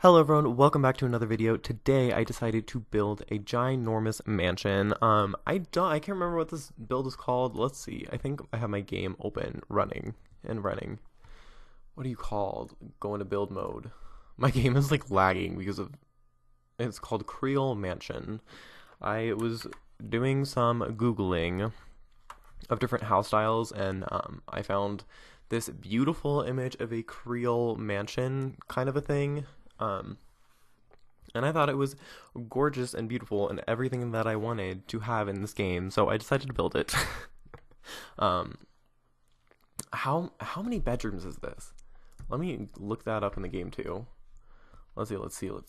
Hello everyone, welcome back to another video. Today I decided to build a ginormous mansion. I can't remember what this build is called. Let's see. I think I have my game open, running. What are you called? Go into build mode. My game is like lagging because of it's called Creole Mansion. I was doing some Googling of different house styles and I found this beautiful image of a Creole mansion kind of a thing. And I thought it was gorgeous and beautiful and everything that I wanted to have in this game, so I decided to build it. um, how many bedrooms is this? Let me look that up in the game too. Let's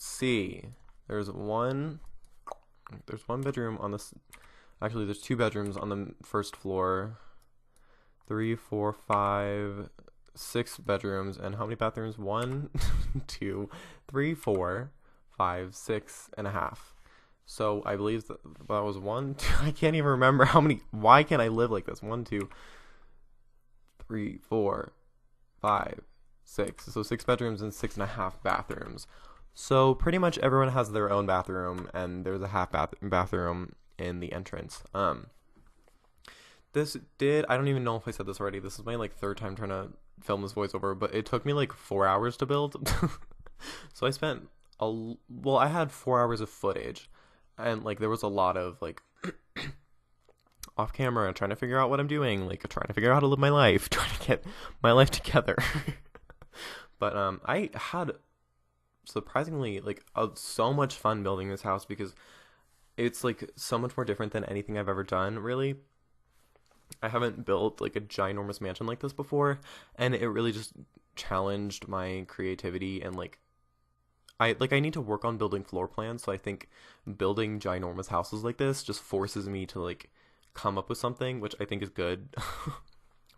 see. There's one bedroom on this. Actually, there's two bedrooms on the first floor. 3, 4, 5, 6 bedrooms, and how many bathrooms? 1, 2, 3, 4, 5, 6 and a half. So I believe that was 1, 2, I can't even remember how many. Why can't I live like this? 1, 2, 3, 4, 5, 6. So 6 bedrooms and 6 and a half bathrooms. So pretty much everyone has their own bathroom, and there's a half bathroom in the entrance. I don't even know if I said this already. This is my like third time trying to film this voiceover, but it took me like 4 hours to build. So I spent I had 4 hours of footage, and like there was a lot of like off camera trying to figure out what I'm doing, like trying to figure out how to live my life, trying to get my life together. But I had surprisingly like so much fun building this house because it's like so much more different than anything I've ever done, really. I haven't built like a ginormous mansion like this before, and it really just challenged my creativity, and like I need to work on building floor plans, so I think building ginormous houses like this just forces me to like come up with something, which I think is good.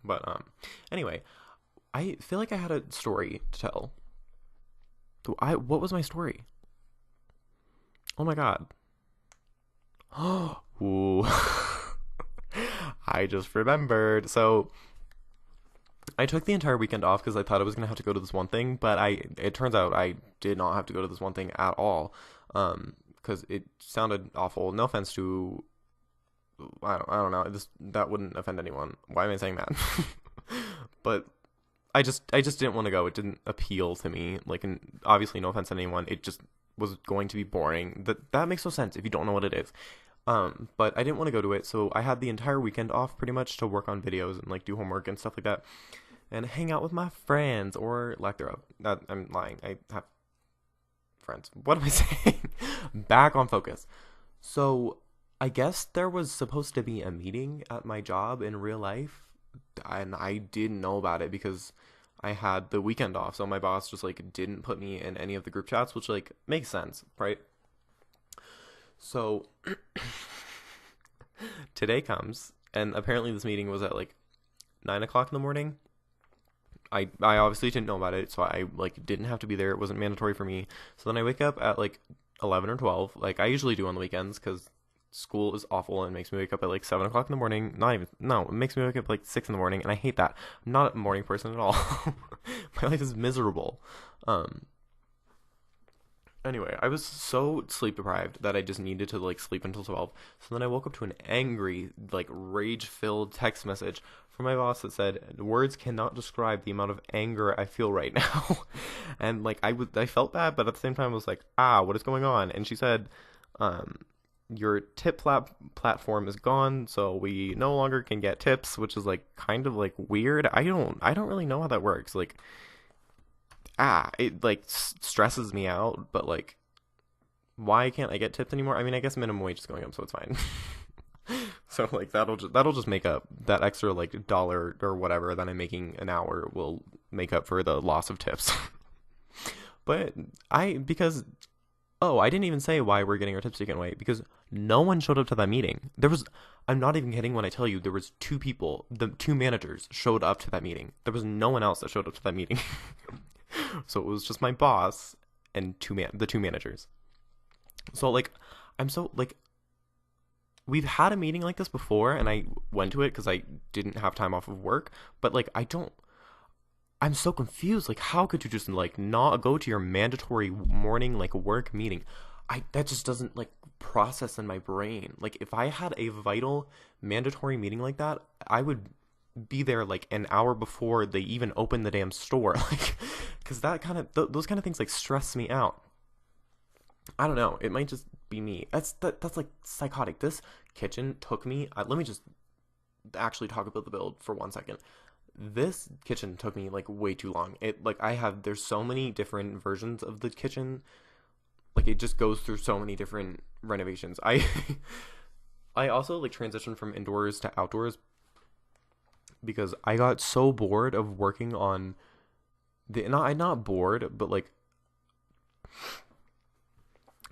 But anyway, I feel like I had a story to tell. What was my story? Oh my god. Ooh. I just remembered. So I took the entire weekend off because I thought I was gonna have to go to this one thing, but it turns out I did not have to go to this one thing at all. Because it sounded awful. No offense to I don't know. That wouldn't offend anyone. Why am I saying that? But I just didn't want to go. It didn't appeal to me. Like, and obviously no offense to anyone. It just was going to be boring. That makes no sense if you don't know what it is. But I didn't want to go to it, so I had the entire weekend off pretty much to work on videos and like do homework and stuff like that, and hang out with my friends, or lack thereof. I'm lying. I have friends. What am I saying? Back on focus. So I guess there was supposed to be a meeting at my job in real life, and I didn't know about it because I had the weekend off. So my boss just like didn't put me in any of the group chats, which like makes sense, right? So today comes, and apparently this meeting was at like 9 o'clock in the morning. I obviously didn't know about it, so I like didn't have to be there. It wasn't mandatory for me. So then I wake up at like 11 or 12, like I usually do on the weekends, because school is awful and makes me wake up at like 7 o'clock in the morning. It makes me wake up like 6 in the morning, and I hate that. I'm not a morning person at all. My life is miserable. Anyway, I was so sleep deprived that I just needed to like sleep until 12. So then I woke up to an angry, like rage-filled text message from my boss that said, "Words cannot describe the amount of anger I feel right now." And like I felt bad, but at the same time I was like, what is going on? And she said, your tip platform is gone, so we no longer can get tips, which is like kind of like weird. I don't really know how that works. Like it like stresses me out, but like why can't I get tips anymore? I mean, I guess minimum wage is going up, so it's fine. So like that'll just make up that extra like dollar or whatever that I'm making an hour will make up for the loss of tips. But I didn't even say why we're getting our tips taken away, because no one showed up to that meeting. I'm not even kidding when I tell you there was 2 people, the 2 managers showed up to that meeting. There was no one else that showed up to that meeting. So it was just my boss and the 2 managers. So like I'm so like we've had a meeting like this before, and I went to it because I didn't have time off of work, but like I'm so confused. Like, how could you just like not go to your mandatory morning like work meeting? That just doesn't like process in my brain. Like, if I had a vital mandatory meeting like that, I would be there like an hour before they even open the damn store. Like, because that kind of those kind of things like stress me out. I don't know. It might just be me. That's like psychotic. This kitchen took me. Let me just actually talk about the build for 1 second. This kitchen took me like way too long. There's so many different versions of the kitchen. Like, it just goes through so many different renovations. I also like transitioned from indoors to outdoors because I got so bored of working on not bored, but like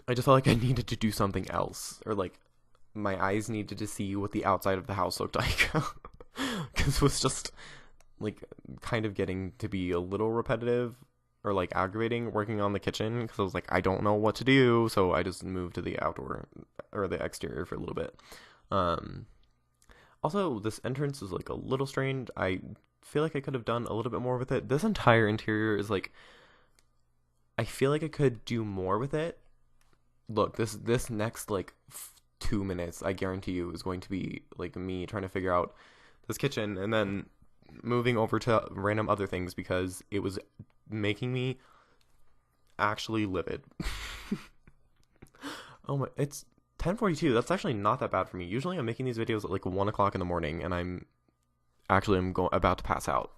I just felt like I needed to do something else, or like my eyes needed to see what the outside of the house looked like. Because it was just like kind of getting to be a little repetitive or like aggravating working on the kitchen, because I was like, I don't know what to do, so I just moved to the outdoor or the exterior for a little bit. Also, this entrance is like a little strange. I feel like I could have done a little bit more with it. This entire interior is like, I feel like I could do more with it. Look, this next like 2 minutes, I guarantee you, is going to be like me trying to figure out this kitchen and then moving over to random other things because it was making me actually livid. Oh my, it's 10:42. That's actually not that bad for me. Usually I'm making these videos at like 1 o'clock in the morning and I'm about to pass out.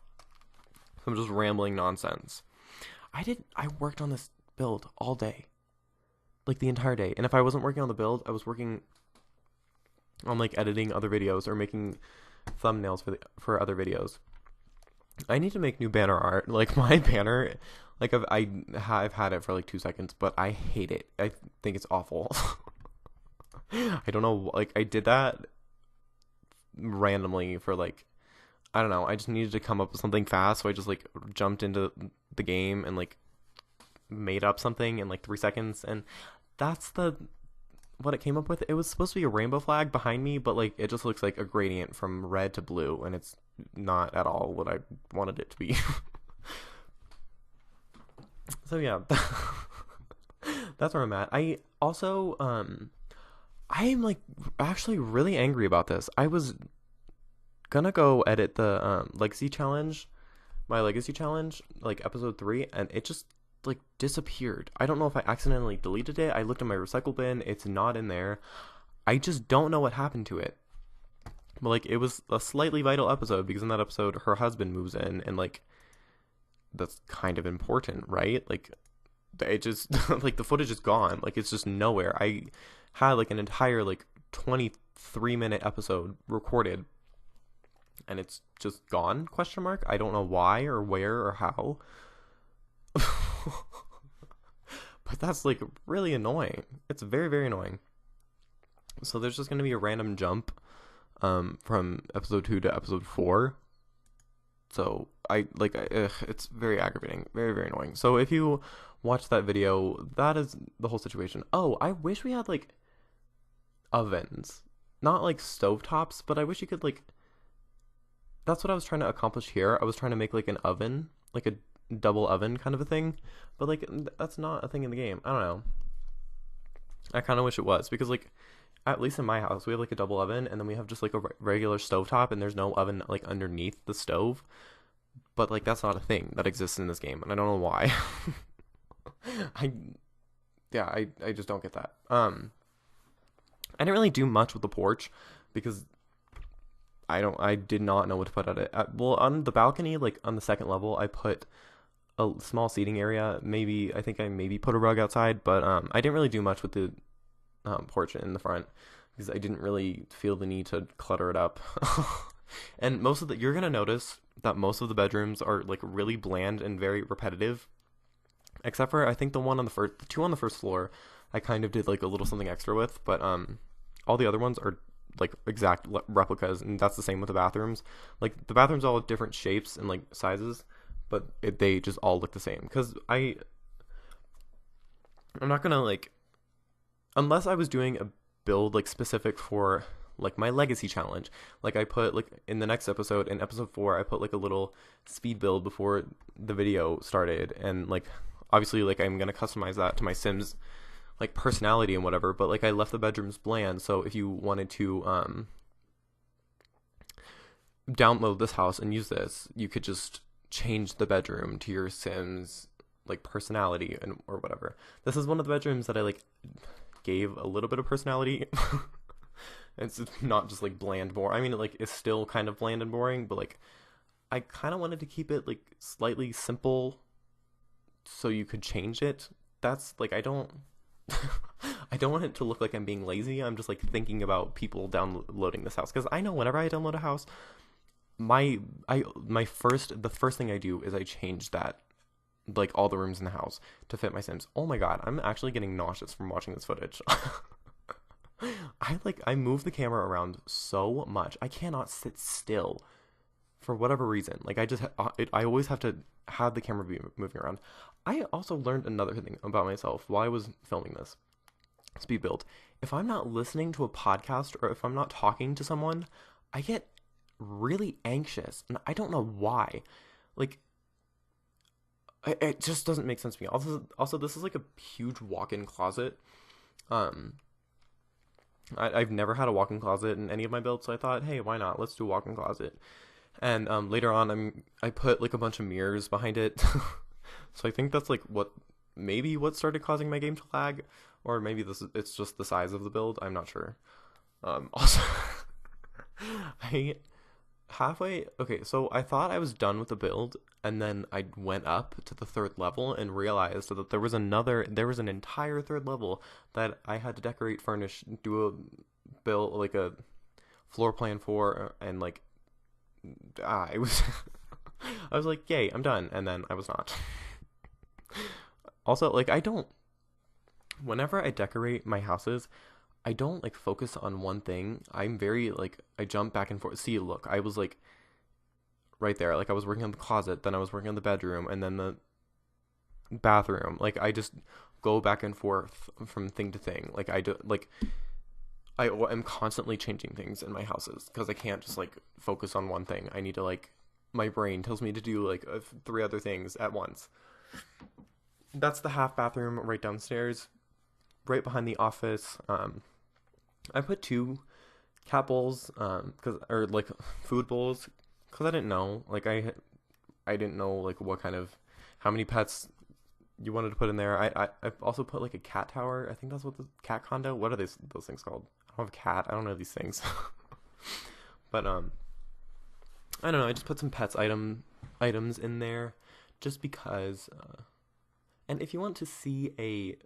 I'm just rambling nonsense. I worked on this build all day. Like the entire day. And if I wasn't working on the build, I was working on like editing other videos or making thumbnails for other videos. I need to make new banner art. Like, my banner, like I've had it for like 2 seconds, but I hate it. I think it's awful. I don't know, like I did that randomly for like, I don't know, I just needed to come up with something fast, so I just like jumped into the game and like made up something in like 3 seconds, and that's what it came up with. It was supposed to be a rainbow flag behind me, but like it just looks like a gradient from red to blue, and it's not at all what I wanted it to be. So yeah, that's where I'm at. I also I am like actually really angry about this. I was gonna go edit the legacy challenge, my legacy challenge, like episode 3, and it just like disappeared. I don't know if I accidentally deleted it. I looked in my recycle bin, it's not in there. I just don't know what happened to it. But like, it was a slightly vital episode because in that episode her husband moves in, and like that's kind of important, right? Like, it just like the footage is gone. Like, it's just nowhere. I had like an entire like 23-minute episode recorded and it's just gone, question mark. I don't know why or where or how. But that's like really annoying. It's very, very annoying. So there's just going to be a random jump from episode 2 to episode 4. So it's very aggravating, very, very annoying. So if you watch that video, that is the whole situation. Oh, I wish we had like ovens, not like stovetops, but I wish you could like, that's what I was trying to accomplish here. I was trying to make like an oven, like a double oven kind of a thing, but like that's not a thing in the game. I don't know. I kind of wish it was, because like, at least in my house, we have like a double oven, and then we have just like a regular stovetop, and there's no oven like underneath the stove. But like, that's not a thing that exists in this game, and I don't know why. I just don't get that. I didn't really do much with the porch because I did not know what to put at it. Well, on the balcony, like on the second level, I put a small seating area. I think I maybe put a rug outside, but I didn't really do much with the porch in the front because I didn't really feel the need to clutter it up. And you're gonna notice that most of the bedrooms are like really bland and very repetitive, except for I think the two on the first floor I kind of did like a little something extra with, but all the other ones are like exact replicas, and that's the same with the bathrooms. Like, the bathrooms all have different shapes and like sizes, but they just all look the same, because I'm not gonna like, unless I was doing a build like specific for like my legacy challenge. Like I put like in the next episode, in episode 4, I put like a little speed build before the video started, and like obviously like I'm gonna customize that to my Sims like personality and whatever, but like I left the bedrooms bland, so if you wanted to download this house and use this, you could just change the bedroom to your Sims like personality and or whatever. This is one of the bedrooms that I like gave a little bit of personality. It's not just like bland boring. I mean, like it's still kind of bland and boring, but like I kind of wanted to keep it like slightly simple so you could change it. That's like I don't I don't want it to look like I'm being lazy. I'm just like thinking about people downloading this house, because I know whenever I download a house, the first thing I do is I change that, like all the rooms in the house to fit my Sims. Oh my god, I'm actually getting nauseous from watching this footage. I move the camera around so much. I cannot sit still for whatever reason. Like I always have to have the camera be moving around. I also learned another thing about myself while I was filming this speed build. If I'm not listening to a podcast or if I'm not talking to someone, I get really anxious, and I don't know why. Like it just doesn't make sense to me. Also, this is like a huge walk-in closet. I've never had a walk-in closet in any of my builds, so I thought, hey, why not? Let's do a walk-in closet. And later on, I put like a bunch of mirrors behind it. So I think that's like what started causing my game to lag, or maybe it's just the size of the build. I'm not sure. Also, so I thought I was done with the build, and then I went up to the 3rd level and realized that there was an entire 3rd level that I had to decorate, furnish, do a build, like a floor plan for, and like, it was, I was like, yay, I'm done, and then I was not. Also, like, whenever I decorate my houses, I don't like focus on one thing. I'm very like, I jump back and forth. See, look, I was like right there. Like I was working on the closet, then I was working on the bedroom, and then the bathroom. Like I just go back and forth from thing to thing. Like I am constantly changing things in my houses because I can't just like focus on one thing. I need to like, my brain tells me to do like 3 other things at once. That's the half bathroom right downstairs, right behind the office. I put 2 cat bowls, or like food bowls, because I didn't know, like I didn't know like how many pets you wanted to put in there. I also put like a cat tower. I think that's what the cat condo. What are those things called? I don't have a cat. I don't know these things. But I don't know. I just put some items in there, just because. And if you want to see a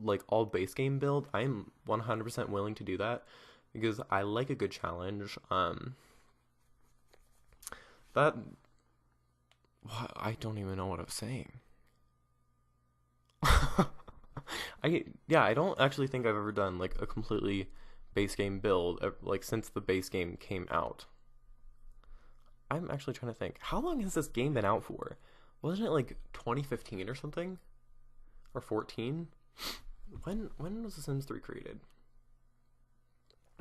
like all base game build, I'm 100% willing to do that, because I like a good challenge. I don't even know what I was saying. I don't actually think I've ever done like a completely base game build like since the base game came out. I'm actually trying to think. How long has this game been out for? Wasn't it like 2015 or something? Or 14? When was The Sims 3 created?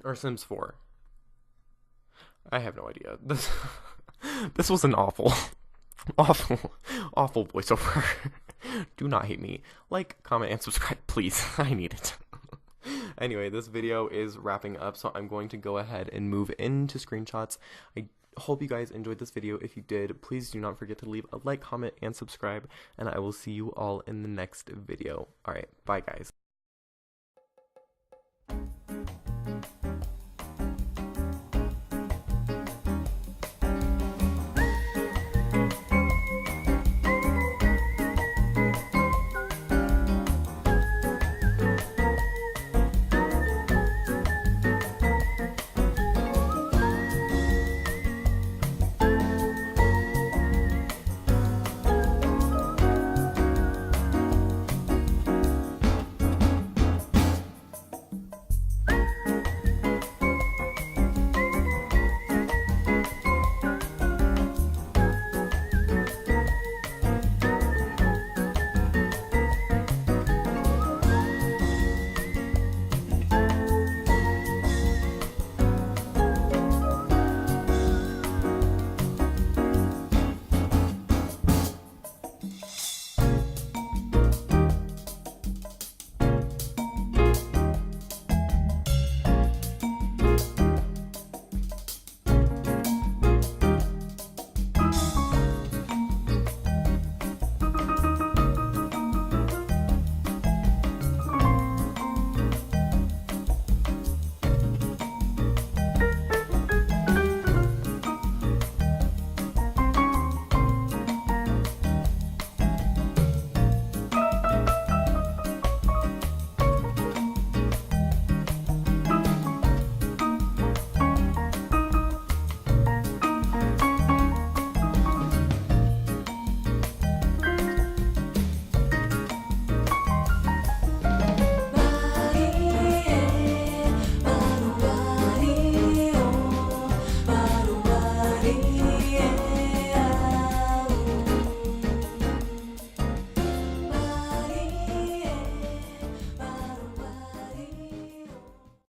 Or Sims 4? I have no idea. This was an awful voiceover. Do not hate me. Like, comment, and subscribe, please. I need it. Anyway, this video is wrapping up, so I'm going to go ahead and move into screenshots. I hope you guys enjoyed this video. If you did, please do not forget to leave a like, comment, and subscribe, and I will see you all in the next video. Alright, bye guys.